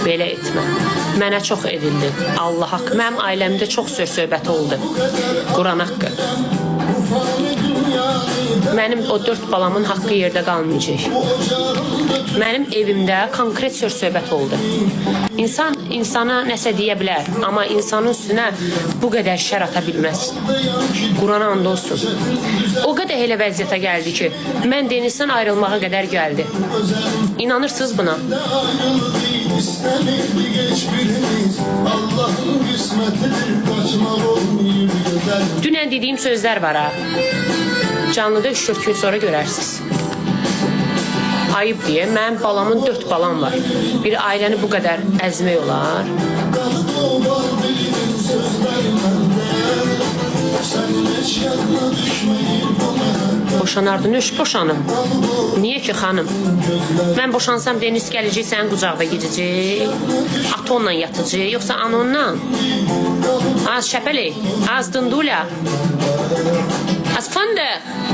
Belə etmə. Mənə çox edildi. Allah haqqı. Mənim ailəmdə çox söz-söhbət oldu. Quran haqqı. Mənim o 4 balamın haqqı yerdə qalmayacaq. Mənim evimdə konkret söz-söhbət oldu. İnsan insana nəsə deyə bilər, amma insanın üstünə bu qədər şər ata bilməz. Qurana and olsun. O qədər elə vəziyyətə gəldi ki, mən Denizdən ayrılmağa qədər gəldi. İnanırsınız buna? Dünən dediyim sözlər var ha. Canlıda 3-4 gün sonra görərsiniz. Ayıb deyə, mənim balamın 4 balam var. Bir ailəni bu qədər əzmək olar. Boşanardın, öş boşanım. Niyə ki xanım? Mən boşansam Deniz gələcək, sənin qucaqda gedəcək, atonla yatacaq, yoxsa anonla? Az şəpəli, az dındula, az fındıq.